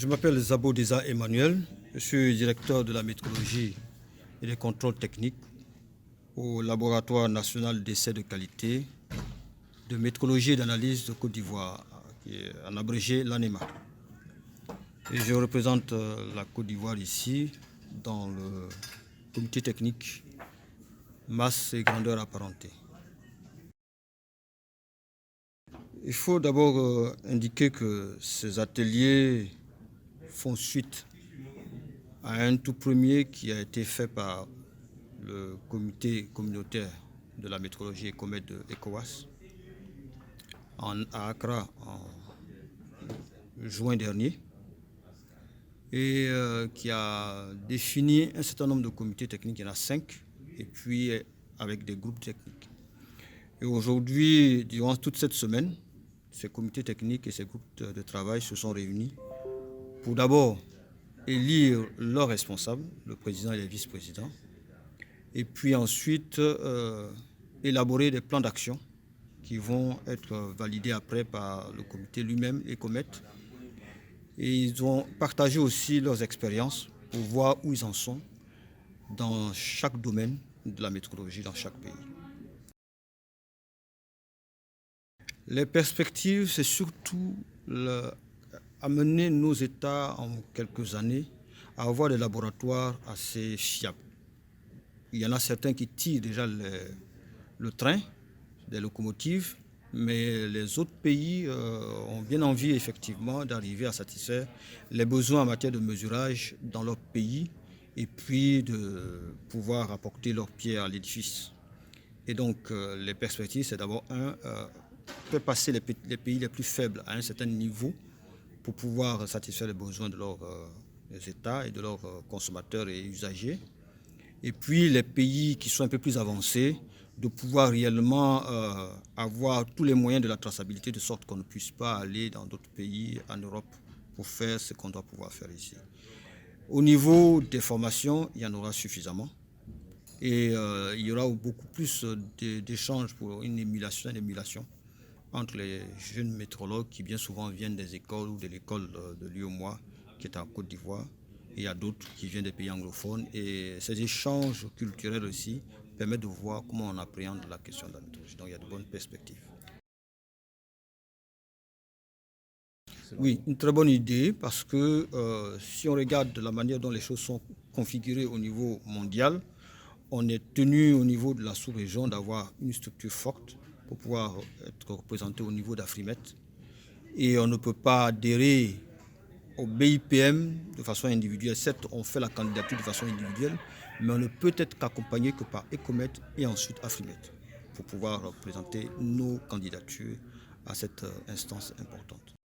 Je m'appelle Zabo Deza Emmanuel, je suis directeur de la métrologie et des contrôles techniques au Laboratoire national d'essais de qualité de métrologie et d'analyse de Côte d'Ivoire, qui est en abrégé l'ANEMA. Et je représente la Côte d'Ivoire ici dans le comité technique masse et grandeur apparentée. Il faut d'abord indiquer que ces ateliers font suite à un tout premier qui a été fait par le comité communautaire de la métrologie et comète de ECOWAS à Accra en juin dernier et qui a défini un certain nombre de comités techniques, il y en a 5, et puis avec des groupes techniques. Et aujourd'hui, durant toute cette semaine, ces comités techniques et ces groupes de travail se sont réunis pour d'abord élire leurs responsables, le président et les vice-présidents, et puis ensuite élaborer des plans d'action qui vont être validés après par le comité lui-même et Comet. Et ils ont partagé aussi leurs expériences pour voir où ils en sont dans chaque domaine de la métrologie dans chaque pays. Les perspectives, c'est surtout amener nos États en quelques années à avoir des laboratoires assez fiables. Il y en a certains qui tirent déjà le train, des locomotives, mais les autres pays ont bien envie effectivement d'arriver à satisfaire les besoins en matière de mesurage dans leur pays et puis de pouvoir apporter leur pierre à l'édifice. Et donc les perspectives, c'est d'abord faire passer les pays les plus faibles à un certain niveau pour pouvoir satisfaire les besoins de leurs États et de leurs consommateurs et usagers. Et puis les pays qui sont un peu plus avancés, de pouvoir réellement avoir tous les moyens de la traçabilité de sorte qu'on ne puisse pas aller dans d'autres pays en Europe pour faire ce qu'on doit pouvoir faire ici. Au niveau des formations, il y en aura suffisamment. Et il y aura beaucoup plus d'échanges pour une émulation entre les jeunes métrologues qui bien souvent viennent des écoles ou de l'école de l'UOMOA qui est en Côte d'Ivoire. Et il y a d'autres qui viennent des pays anglophones. Et ces échanges culturels aussi permettent de voir comment on appréhende la question de la métrologie. Donc il y a de bonnes perspectives. Oui, une très bonne idée parce que si on regarde la manière dont les choses sont configurées au niveau mondial, on est tenu au niveau de la sous-région d'avoir une structure forte pour pouvoir être représenté au niveau d'Afrimet. Et on ne peut pas adhérer au BIPM de façon individuelle. Certes, on fait la candidature de façon individuelle, mais on ne peut être qu'accompagné que par Ecomet et ensuite Afrimet pour pouvoir présenter nos candidatures à cette instance importante.